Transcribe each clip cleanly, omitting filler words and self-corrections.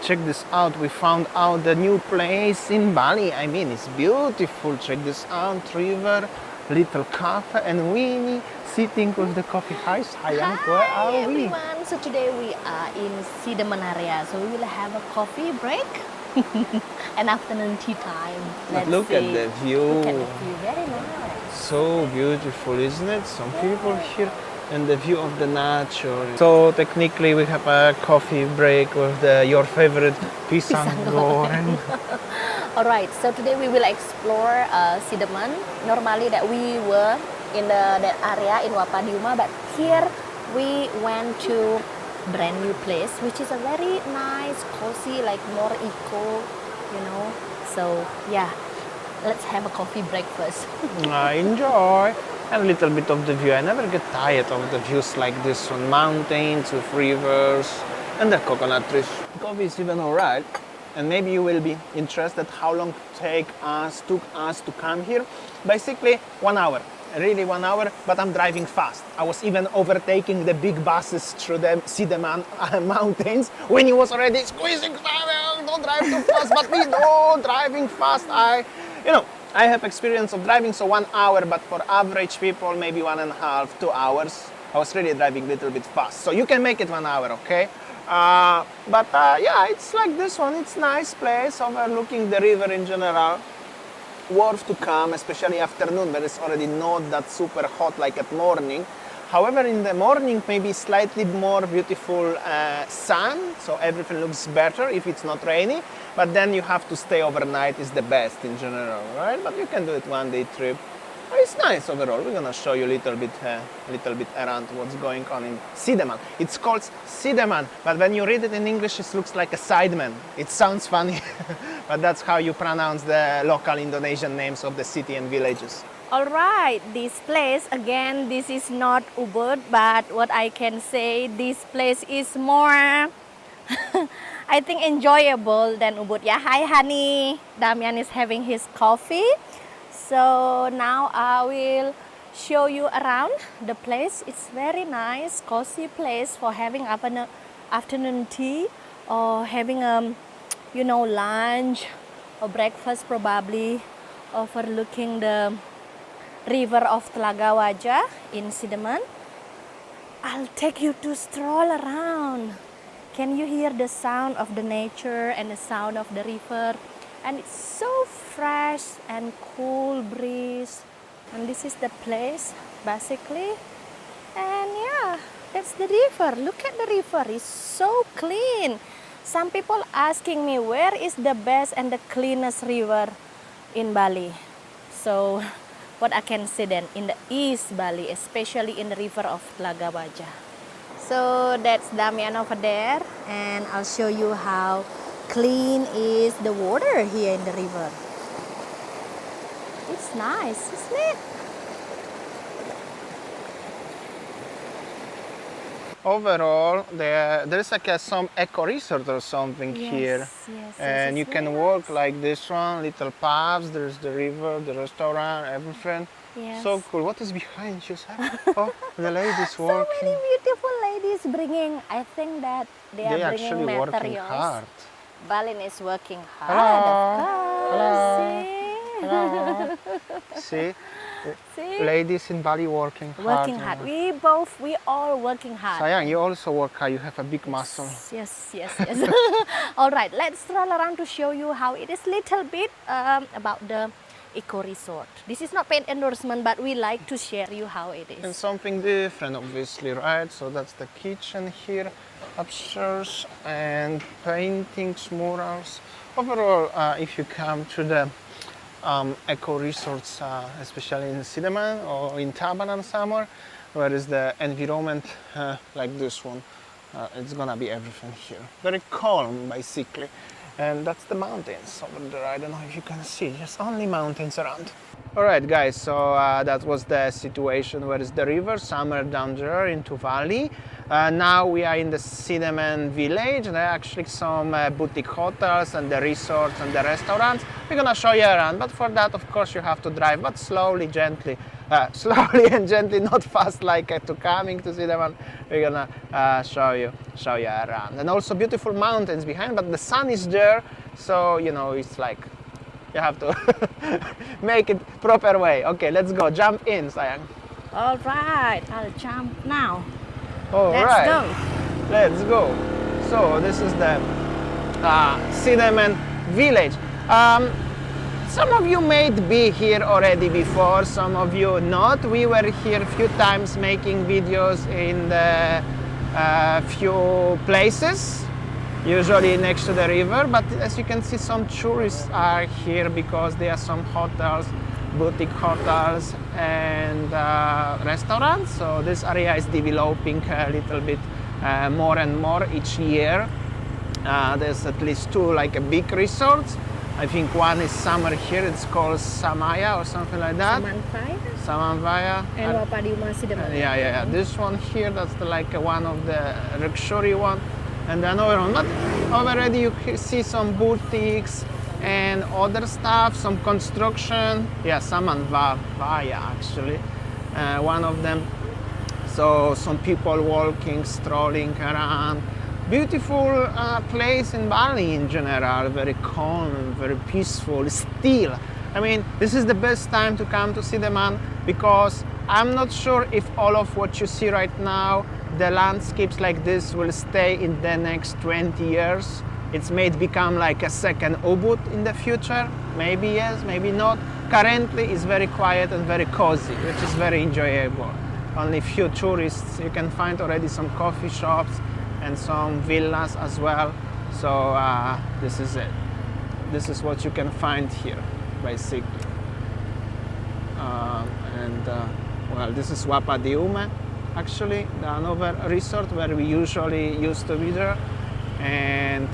check this out. We found out the new place in Bali. I mean, it's beautiful. Check this out. River, little cafe, and Winnie sitting with the coffee. Hi, sayang. Where Hi are we? everyone. So today we are in Sideman area. So we will have a coffee break and afternoon tea time. But look at the view. Look at the view. Very nice. So beautiful, isn't it? Some people here and the view of the nature. So technically we have a coffee break with your favorite pisang goreng. Alright, so today we will explore Sideman. Normally that we were in that area in Wapadiuma, but here we went to brand new place, which is a very nice, cozy, like more eco, you know. So yeah, let's have a coffee break first. I enjoy a little bit of the view. I never get tired of the views like this one. Mountains with rivers and the coconut trees. Coffee is even alright. And maybe you will be interested how long took us to come here. Basically 1 hour. Really 1 hour, but I'm driving fast. I was even overtaking the big buses through the Sideman mountains when he was already squeezing. Don't drive too fast, but we do driving fast. I have experience of driving, so 1 hour, but for average people, maybe 1.5, 2 hours. I was really driving a little bit fast, so you can make it 1 hour, okay? Yeah, it's like this one. It's nice place overlooking the river in general. Worth to come, especially afternoon, but it's already not that super hot like at morning. However, in the morning, maybe slightly more beautiful sun, so everything looks better if it's not rainy. But then you have to stay overnight is the best in general, right? But you can do it 1 day trip. But it's nice overall. We're gonna show you a little bit around what's going on in Sideman. It's called Sideman, but when you read it in English, it looks like a Sideman. It sounds funny, but that's how you pronounce the local Indonesian names of the city and villages. All right, this place, again, this is not Ubud, but what I can say, this place is more, I think, enjoyable than Ubud. Yeah, hi, honey. Damian is having his coffee. So now I will show you around the place. It's very nice, cozy place for having afternoon tea or having lunch or breakfast, probably overlooking the river of Telaga Wajah in Sideman. I'll take you to stroll around. Can you hear the sound of the nature and the sound of the river? And it's so fresh and cool breeze. And this is the place basically. And yeah, that's the river. Look at the river. It's so clean. Some people asking me where is the best and the cleanest river in Bali. So what I can say then, in the East Bali, especially in the river of Telaga Wajah. So that's Damian over there, and I'll show you how clean is the water here in the river. It's nice, isn't it? Overall, there's like some eco resort or something here, and you can walk like this one, little paths. There's the river, the restaurant, everything. Yes. So cool. What is behind you? Oh, the ladies walking. So many beautiful ladies bringing. I think that they are bringing actually materials. working hard. Balin is working hard. Hello. Of course. Hello. See? See? Ladies in Bali working hard. Working hard. We all working hard. Sayang, you also work hard. You have a big muscle. Yes. All right, let's stroll around to show you how it is little bit about the eco resort. This is not paid endorsement, but we like to share you how it is. And something different, obviously, right? So that's the kitchen here, upstairs, and paintings, murals. Overall, if you come to the eco resorts, especially in Sideman or in Tabanan somewhere, where is the environment like this one, it's gonna be everything here. Very calm, basically. And that's the mountains over there. I don't know if you can see, just only mountains around. All right, guys, so that was the situation. Where is the river? Somewhere down there into valley. Now we are in the Sideman village. There are actually some boutique hotels and the resorts and the restaurants. We're gonna show you around, but for that, of course, you have to drive, but slowly, gently. Slowly and gently, not fast like to coming to Sideman. We're gonna show you around. And also beautiful mountains behind, but the sun is there, so you know it's like you have to make it proper way. Okay, let's go. Jump in, sayang. All right, I'll jump now. All Let's right. go. Let's go. So this is the Sideman village. Some of you may be here already before, some of you not. We were here a few times making videos in the few places, usually next to the river, but as you can see, some tourists are here because there are some hotels, boutique hotels and restaurants. So this area is developing a little bit more and more each year. There's at least two like big resorts. I think one is summer here, it's called Samaya or something like that. Samanvaya. And Wapadiuma Sideman. Yeah. This one here, that's like one of the luxury one. And another one. But already you see some boutiques and other stuff, some construction. Yeah, Samanvaya actually, one of them. So some people walking, strolling around. Beautiful place in Bali in general, very calm, very peaceful, still. I mean, this is the best time to come to Sideman because I'm not sure if all of what you see right now, the landscapes like this will stay in the next 20 years. It may become like a second Ubud in the future. Maybe yes, maybe not. Currently it's very quiet and very cozy, which is very enjoyable. Only few tourists. You can find already some coffee shops and some villas as well. So this is it. This is what you can find here, basically. Well, this is Wapadiuma, actually, the another resort where we usually used to be there. And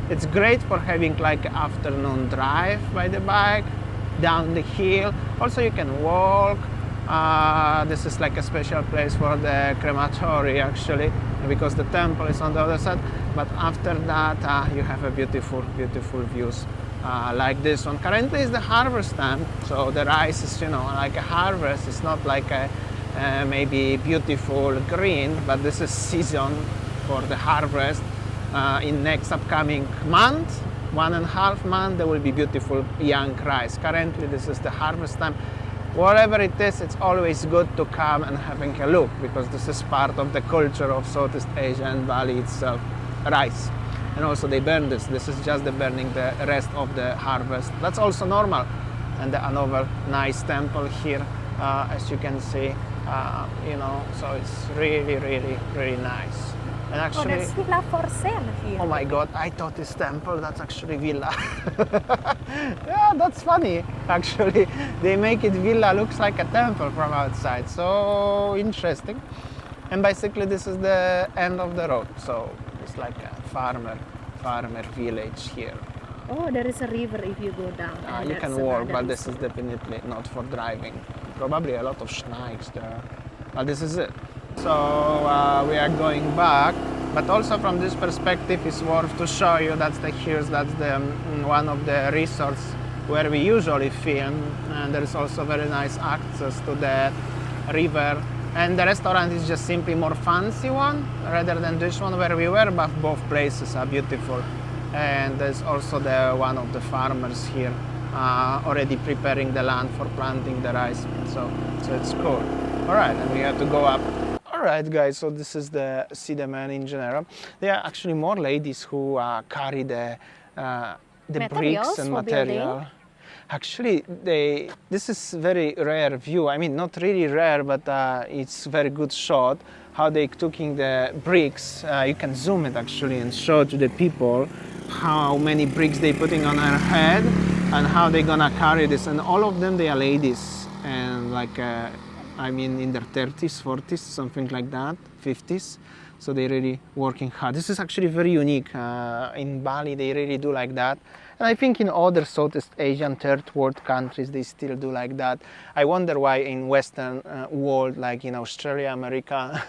it's great for having like afternoon drive by the bike, down the hill. Also you can walk. This is like a special place for the crematory actually, because the temple is on the other side. But after that you have a beautiful views like this one. Currently is the harvest time, so the rice is, you know, like a harvest. It's not like a maybe beautiful green, but this is season for the harvest. In next upcoming month, 1.5 months, there will be beautiful young rice. Currently this is the harvest time. Whatever it is, it's always good to come and having a look, because this is part of the culture of Southeast Asia and Bali itself, rice. And also they burn this. This is just the burning the rest of the harvest. That's also normal. And another nice temple here, as you can see, you know, so it's really nice. And actually, that's villa for sale here. Oh my God, I thought this temple, that's actually villa. Yeah, that's funny. Actually, they make it villa, looks like a temple from outside. So interesting. And basically this is the end of the road. So it's like a farmer village here. Oh, there is a river if you go down. You can walk, but this is definitely not for driving. Probably a lot of snakes there. But this is it. So we are going back, but also from this perspective it's worth to show you that's the one of the resorts where we usually film, and there is also very nice access to the river. And the restaurant is just simply more fancy one rather than this one where we were, but both places are beautiful. And there's also one of the farmers here already preparing the land for planting the rice. So it's cool. All right, and we have to go up. All right, guys, so this is the Sideman in general. There are actually more ladies who carry the bricks and material. Building. Actually, this is very rare view. I mean, not really rare, but it's very good shot. How they taking the bricks. You can zoom it actually and show to the people how many bricks they putting on her head and how they gonna carry this. And all of them, they are ladies and like. I mean, in their 30s, 40s, something like that, 50s. So they're really working hard. This is actually very unique. In Bali, they really do like that. And I think in other Southeast Asian third world countries, they still do like that. I wonder why in Western world, like in Australia, America,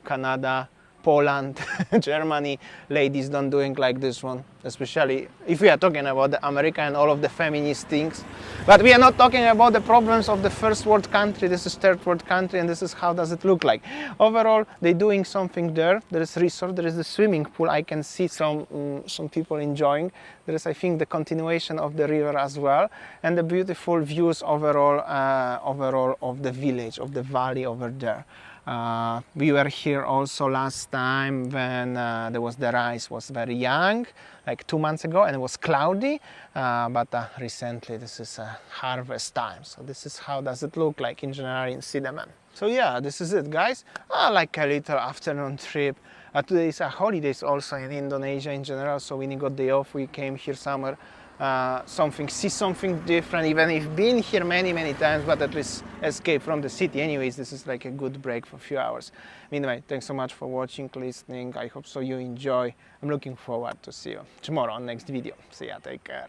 Canada, Poland, Germany, ladies don't doing like this one, especially if we are talking about the America and all of the feminist things. But we are not talking about the problems of the first world country. This is third world country, and this is how does it look like. Overall, they're doing something there. There is resort, there is the swimming pool. I can see some people enjoying. There is, I think, the continuation of the river as well, and the beautiful views overall, overall of the village, of the valley over there. We were here also last time when there was the rice was very young, like 2 months ago, and it was cloudy, but recently this is harvest time, so this is how does it look like in general in Sideman. So yeah, this is it, guys. Like a little afternoon trip. Today is a holidays also in Indonesia in general, so when we got day off we came here somewhere, see something different, even if been here many times, but at least escape from the city. Anyways, this is like a good break for a few hours. Anyway, thanks so much for watching, listening. I hope so you enjoy. I'm looking forward to see you tomorrow on next video. See ya, take care.